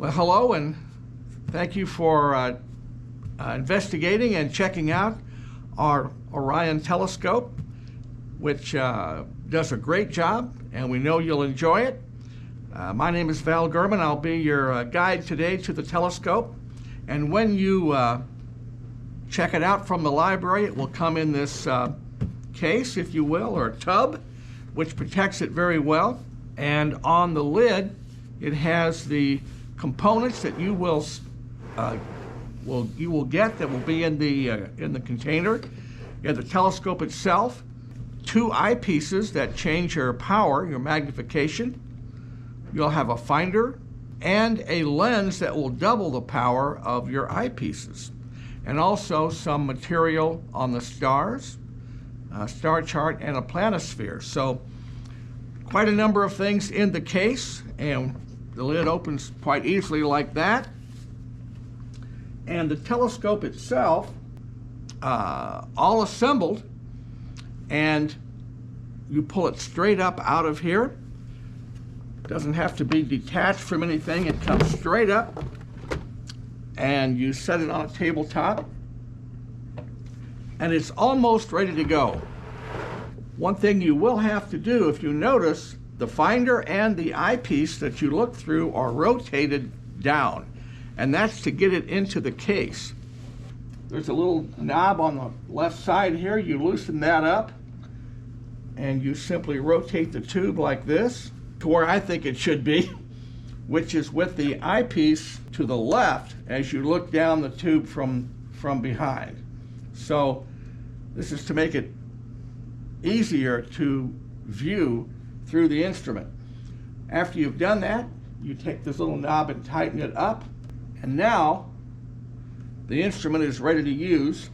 Well, hello, and thank you for investigating and checking out our Orion telescope, which does a great job, and we know you'll enjoy it. My name is Val Gurman. I'll be your guide today to the telescope. And when you check it out from the library, it will come in this case, if you will, or a tub, which protects it very well. And on the lid, it has the components that you will get that will be in the container. You have the telescope itself, two eyepieces that change your power, your magnification. You'll have a finder and a lens that will double the power of your eyepieces, and also some material on the stars, a star chart, and a planisphere. So quite a number of things in the case, and the lid opens quite easily like that. And the telescope itself, all assembled, and you pull it straight up out of here. Doesn't have to be detached from anything. It comes straight up, and you set it on a tabletop, and it's almost ready to go. One thing you will have to do, if you notice, the finder and the eyepiece that you look through are rotated down, and that's to get it into the case. There's a little knob on the left side here. You loosen that up, and you simply rotate the tube like this to where I think it should be, which is with the eyepiece to the left as you look down the tube from behind. So this is to make it easier to view through the instrument. After you've done that, you take this little knob and tighten it up, and now the instrument is ready to use.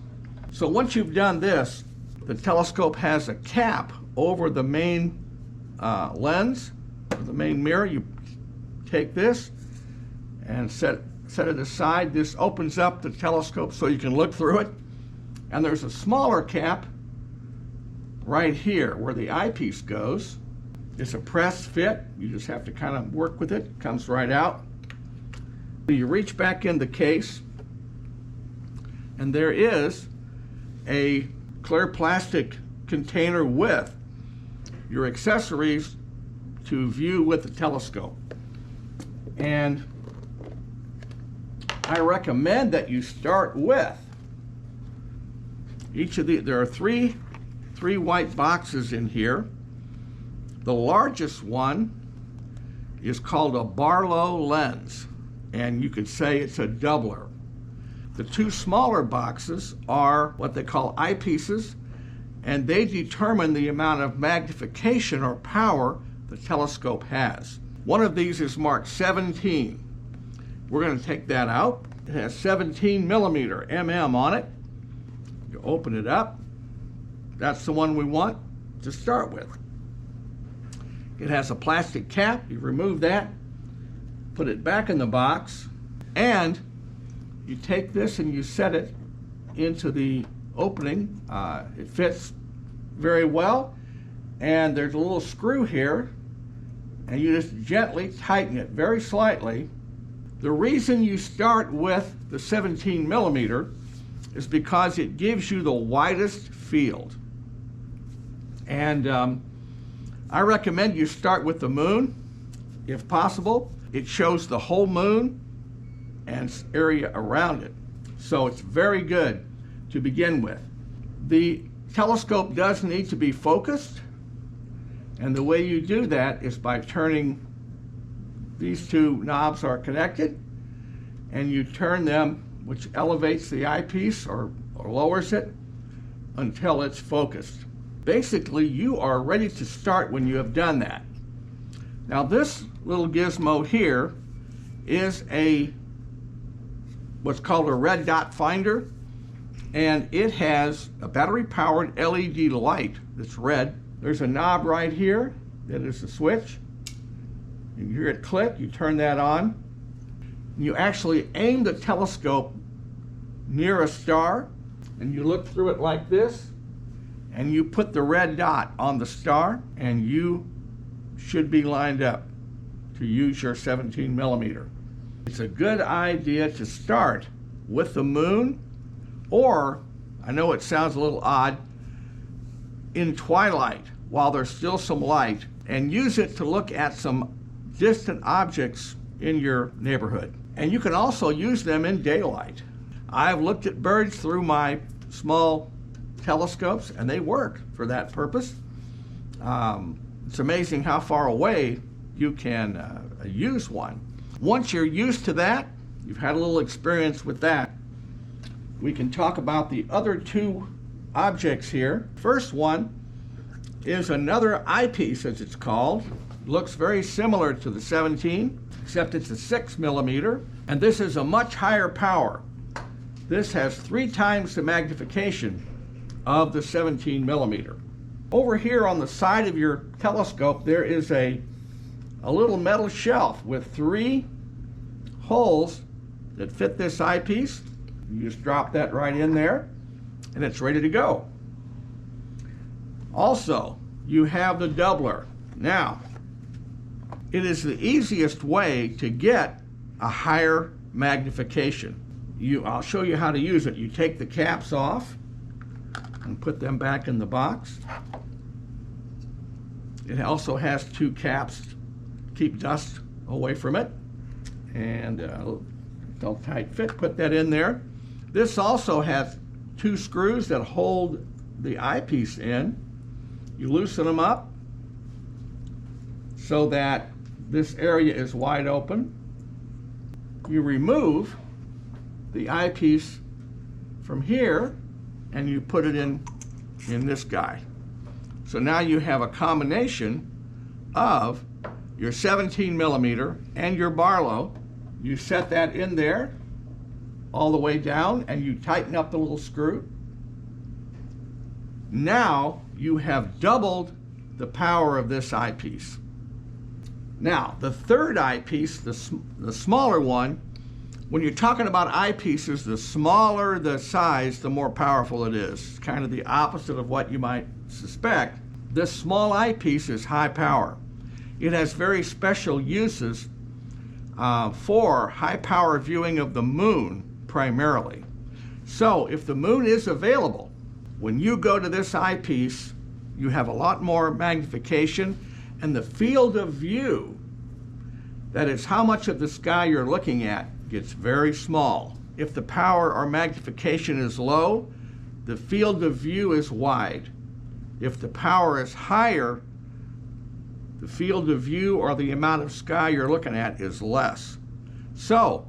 So once you've done this, the telescope has a cap over the main lens, the main mirror. You take this and set it aside. This opens up the telescope so you can look through it. And there's a smaller cap right here where the eyepiece goes. It's a press fit. You just have to kind of work with it. It comes right out. You reach back in the case, and there is a clear plastic container with your accessories to view with the telescope. And I recommend that you start with each of these. There are three white boxes in here. The largest one is called a Barlow lens, and you could say it's a doubler. The two smaller boxes are what they call eyepieces, and they determine the amount of magnification or power the telescope has. One of these is marked 17. We're going to take that out. It has 17 millimeter on it. You open it up. That's the one we want to start with. It has a plastic cap. You remove that, put it back in the box, and you take this and you set it into the opening. It fits very well, and there's a little screw here, and you just gently tighten it very slightly. The reason you start with the 17 millimeter is because it gives you the widest field. And I recommend you start with the moon, if possible. It shows the whole moon and area around it. So it's very good to begin with. The telescope does need to be focused, and the way you do that is by turning, these two knobs are connected, and you turn them, which elevates the eyepiece or lowers it until it's focused. Basically, you are ready to start when you have done that. Now this little gizmo here is what's called a red dot finder, and it has a battery-powered LED light that's red. There's a knob right here that is the switch. You hear it click, you turn that on. You actually aim the telescope near a star, and you look through it like this, and you put the red dot on the star, and you should be lined up to use your 17 millimeter. It's a good idea to start with the moon, or, I know it sounds a little odd, in twilight while there's still some light, and use it to look at some distant objects in your neighborhood. And you can also use them in daylight. I've looked at birds through my small telescopes, and they work for that purpose. It's amazing how far away you can use one. Once you're used to that, you've had a little experience with that, we can talk about the other two objects here. First one is another eyepiece, as it's called. Looks very similar to the 17, except it's a 6mm, and this is a much higher power. This has 3 times the magnification of the 17mm. Over here on the side of your telescope, there is a little metal shelf with 3 holes that fit this eyepiece. You just drop that right in there, and it's ready to go. Also, you have the doubler. Now, it is the easiest way to get a higher magnification. I'll show you how to use it. You take the caps off and put them back in the box. It also has 2 caps to keep dust away from it, and they'll tight fit. Put that in there. This also has 2 screws that hold the eyepiece in. You loosen them up so that this area is wide open. You remove the eyepiece from here and you put it in this guy. So now you have a combination of your 17mm and your Barlow. You set that in there all the way down and you tighten up the little screw. Now you have doubled the power of this eyepiece. Now, the third eyepiece, the smaller one, when you're talking about eyepieces, the smaller the size, the more powerful it is. It's kind of the opposite of what you might suspect. This small eyepiece is high power. It has very special uses for high power viewing of the moon primarily. So if the moon is available, when you go to this eyepiece, you have a lot more magnification, and the field of view, that is how much of the sky you're looking at, gets very small. If the power or magnification is low, the field of view is wide. If the power is higher, the field of view or the amount of sky you're looking at is less. So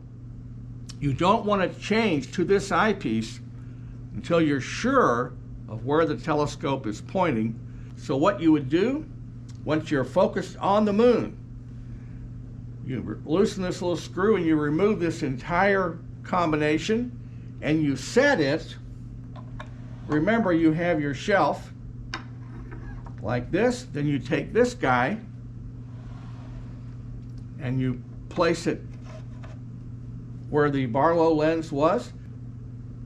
you don't want to change to this eyepiece until you're sure of where the telescope is pointing. So what you would do, once you're focused on the moon, you loosen this little screw and you remove this entire combination and you set it. Remember, you have your shelf like this. Then you take this guy and you place it where the Barlow lens was,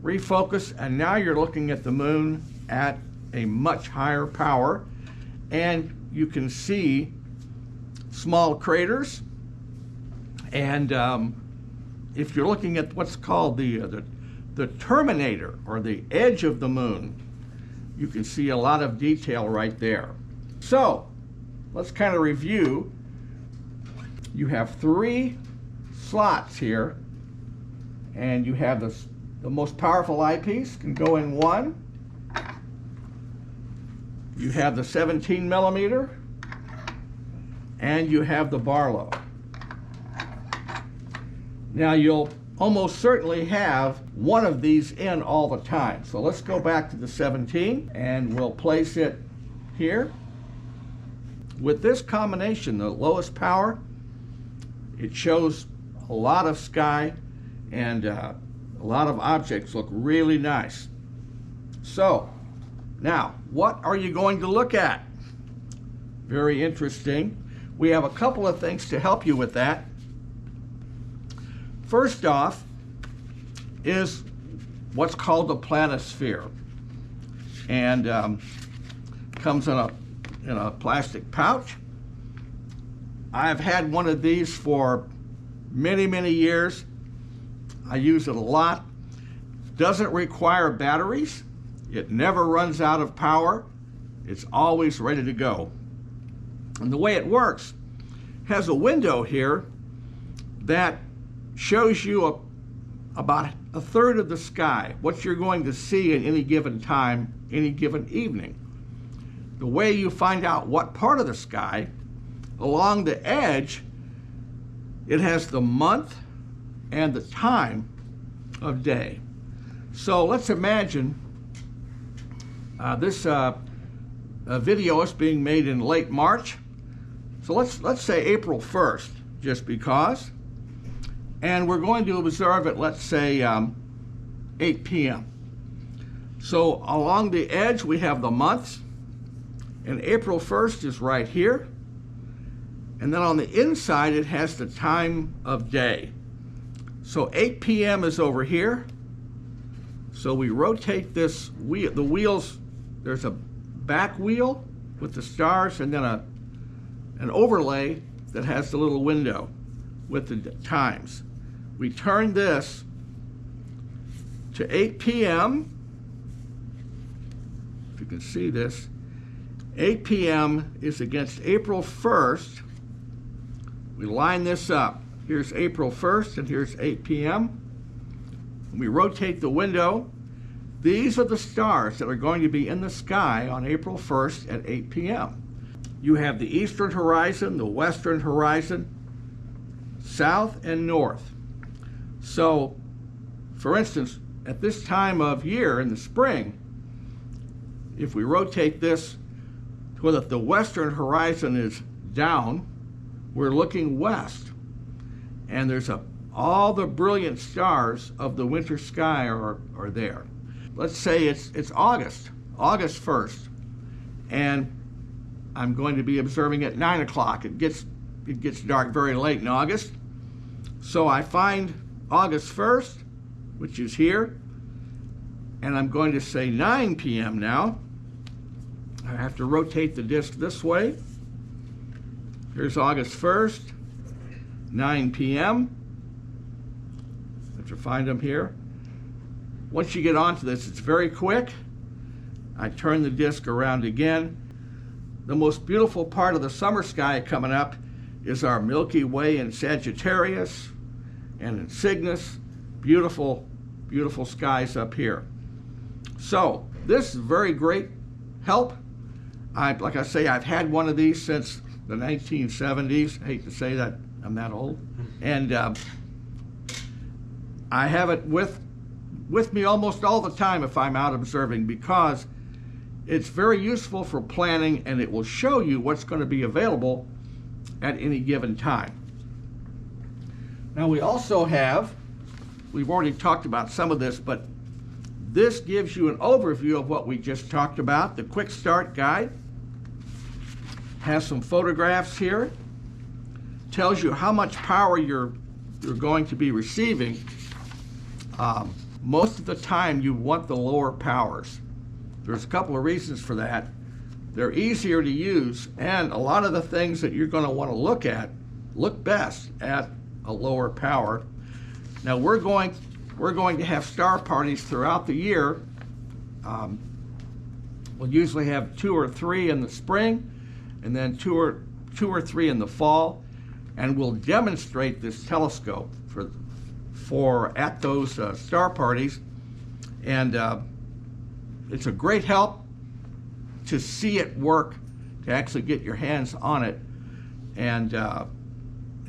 refocus, and now you're looking at the moon at a much higher power, and you can see small craters. And if you're looking at what's called the terminator, or the edge of the moon, you can see a lot of detail right there. So let's kind of review. You have 3 slots here, and you have the most powerful eyepiece can go in one. You have the 17mm, and you have the Barlow. Now you'll almost certainly have one of these in all the time. So let's go back to the 17 and we'll place it here. With this combination, the lowest power, it shows a lot of sky, and a lot of objects look really nice. So now, what are you going to look at? Very interesting. We have a couple of things to help you with that. First off is what's called the planisphere, and comes in a plastic pouch. I've had one of these for many, many years. I use it a lot. Doesn't require batteries. It never runs out of power. It's always ready to go. And the way it works, has a window here that shows you about a third of the sky, what you're going to see at any given time, any given evening. The way you find out what part of the sky, along the edge, it has the month and the time of day. So let's imagine this video is being made in late March. So let's say April 1st, just because. And we're going to observe it, let's say 8 p.m. So along the edge we have the months, and April 1st is right here. And then on the inside it has the time of day. So 8 p.m. is over here. So we rotate this wheel, the wheels, there's a back wheel with the stars, and then an overlay that has the little window with the times. We turn this to 8 p.m. If you can see this, 8 p.m. is against April 1st. We line this up. Here's April 1st and here's 8 p.m. We rotate the window. These are the stars that are going to be in the sky on April 1st at 8 p.m. You have the eastern horizon, the western horizon, south and north. So, for instance, at this time of year in the spring, if we rotate this so that the western horizon is down, we're looking west. And there's all the brilliant stars of the winter sky are there. Let's say it's August 1st, and I'm going to be observing at 9 o'clock. It gets dark very late in August. So I find August 1st, which is here, and I'm going to say 9 p.m. now. I have to rotate the disk this way. Here's August 1st, 9 p.m. Let's find them here. Once you get onto this, it's very quick. I turn the disk around again. The most beautiful part of the summer sky coming up is our Milky Way in Sagittarius and in Cygnus. Beautiful, beautiful skies up here. So this is very great help. Like I say, I've had one of these since the 1970s. I hate to say that I'm that old. And I have it with me almost all the time if I'm out observing, because it's very useful for planning, and it will show you what's going to be available at any given time. Now we also have, we've already talked about some of this, but this gives you an overview of what we just talked about. The quick start guide has some photographs here, tells you how much power you're going to be receiving. Most of the time you want the lower powers. There's a couple of reasons for that. They're easier to use, and a lot of the things that you're going to want to look at look best at a lower power. Now we're going to have star parties throughout the year. We'll usually have 2 or 3 in the spring, and then two or three in the fall, and we'll demonstrate this telescope for at those star parties. And it's a great help to see it work, to actually get your hands on it, and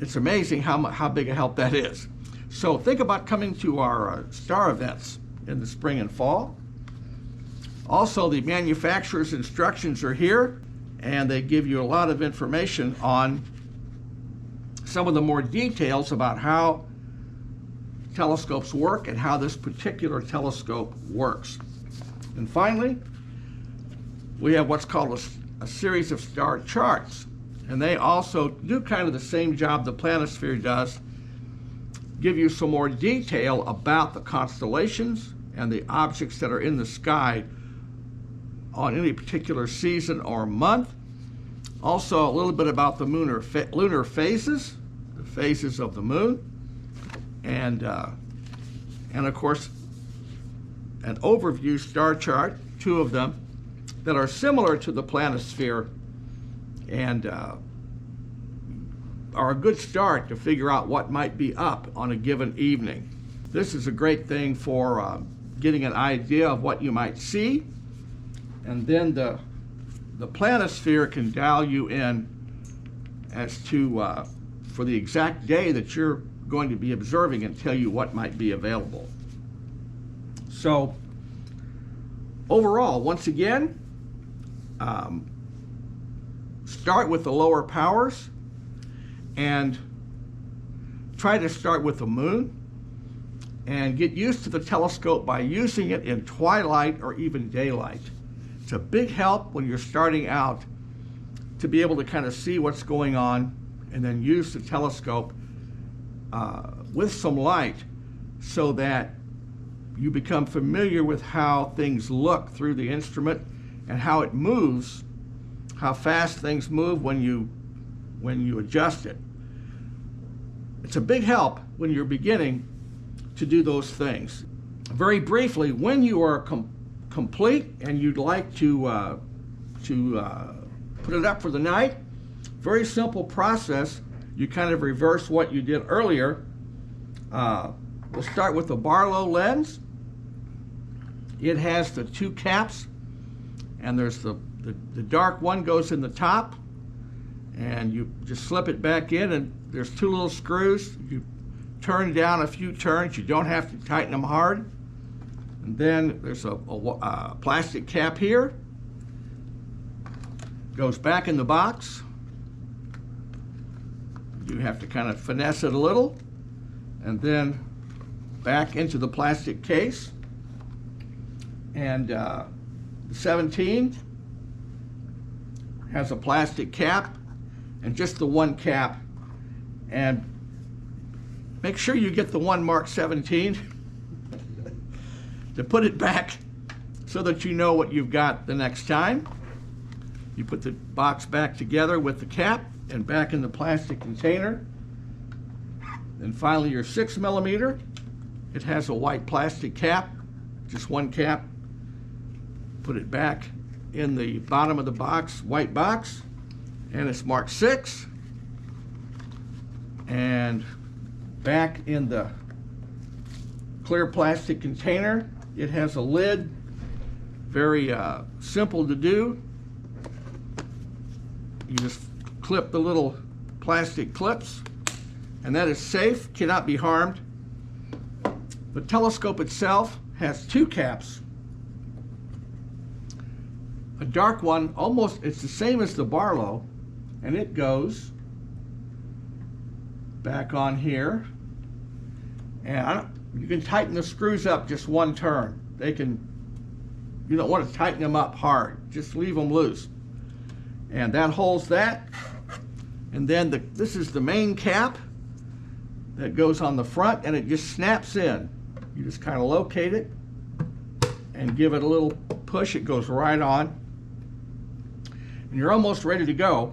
it's amazing how big a help that is. So think about coming to our star events in the spring and fall. Also, the manufacturer's instructions are here, and they give you a lot of information on some of the more details about how telescopes work and how this particular telescope works. And finally, we have what's called a series of star charts, and they also do kind of the same job the planisphere does, give you some more detail about the constellations and the objects that are in the sky on any particular season or month. Also a little bit about the lunar phases, the phases of the moon. and of course an overview star chart, 2 of them, that are similar to the planisphere and are a good start to figure out what might be up on a given evening. This is a great thing for getting an idea of what you might see, and then the planisphere can dial you in as to for the exact day that you're going to be observing and tell you what might be available. So overall, once again, start with the lower powers and try to start with the moon and get used to the telescope by using it in twilight or even daylight. It's a big help when you're starting out to be able to kind of see what's going on and then use the telescope with some light so that you become familiar with how things look through the instrument and how it moves, how fast things move when you adjust it. It's a big help when you're beginning to do those things. Very briefly, when you are complete and you'd like to put it up for the night, very simple process. You kind of reverse what you did earlier. We'll start with the Barlow lens. It has the 2 caps, and there's the dark one goes in the top, and you just slip it back in, and there's 2 little screws. You turn down a few turns. You don't have to tighten them hard. And then there's a plastic cap here. Goes back in the box. You have to kind of finesse it a little, and then back into the plastic case. And the 17 has a plastic cap and just the 1 cap. And make sure you get the one marked 17 to put it back so that you know what you've got the next time. You put the box back together with the cap and back in the plastic container. And finally your 6mm. It has a white plastic cap, just 1 cap. Put it back in the bottom of the box, white box, and it's marked 6. And back in the clear plastic container. It has a lid, very simple to do. You just clip the little plastic clips, and that is safe, cannot be harmed. The telescope itself has 2 caps. A dark one, almost, it's the same as the Barlow, and it goes back on here. And you can tighten the screws up just 1 turn. You don't want to tighten them up hard, just leave them loose. And that holds that. And then this is the main cap that goes on the front, and it just snaps in. You just kind of locate it and give it a little push. It goes right on. And you're almost ready to go.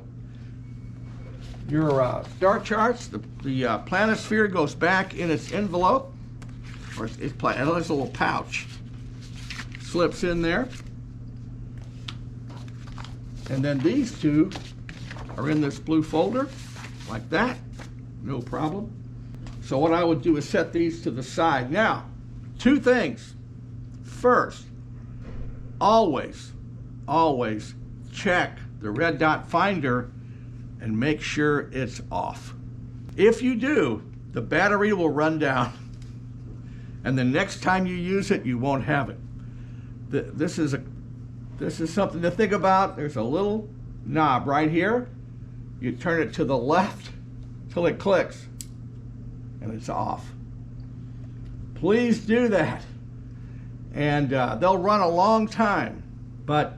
Your star charts, the planisphere goes back in its envelope, or it has a little pouch. Slips in there. And then these 2 are in this blue folder, like that, no problem. So what I would do is set these to the side. Now, 2 things. First, always check the red dot finder and make sure it's off. If you do, the battery will run down, and the next time you use it, you won't have it. This is something to think about. There's a little knob right here. You turn it to the left till it clicks, and it's off. Please do that. And they'll run a long time, but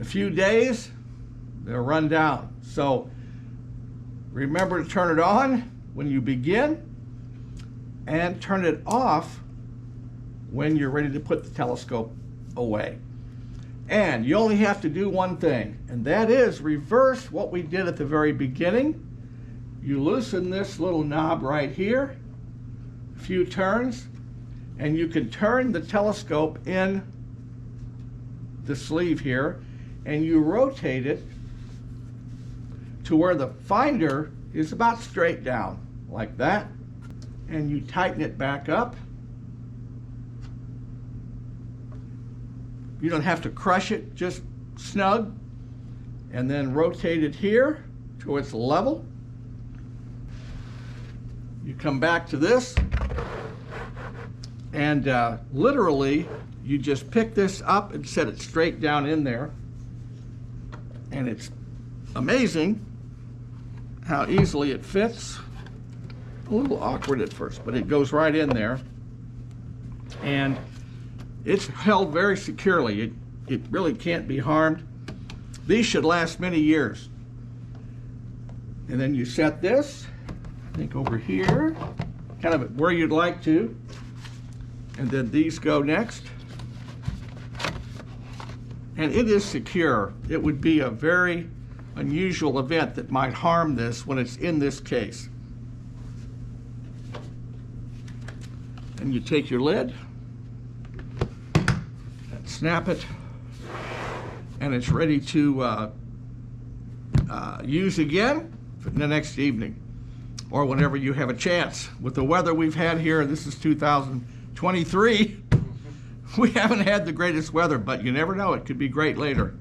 a few days, they'll run down. So remember to turn it on when you begin, and turn it off when you're ready to put the telescope away. And you only have to do one thing, and that is reverse what we did at the very beginning. You loosen this little knob right here, few turns, and you can turn the telescope in the sleeve here, and you rotate it to where the finder is about straight down, like that, and you tighten it back up. You don't have to crush it, just snug, and then rotate it here to its level. You come back to this, and literally you just pick this up and set it straight down in there, and it's amazing how easily it fits. A little awkward at first, but it goes right in there, and it's held very securely. It really can't be harmed. These should last many years. And then you set this, I think over here, kind of where you'd like to, and then these go next. And it is secure. It would be a very unusual event that might harm this when it's in this case. And you take your lid and snap it, and it's ready to use again for the next evening or whenever you have a chance. With the weather we've had here, this is 2023, we haven't had the greatest weather, but you never know, it could be great later.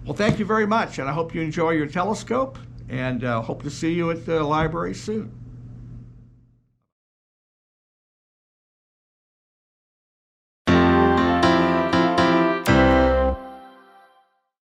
Well, thank you very much, and I hope you enjoy your telescope, and hope to see you at the library soon.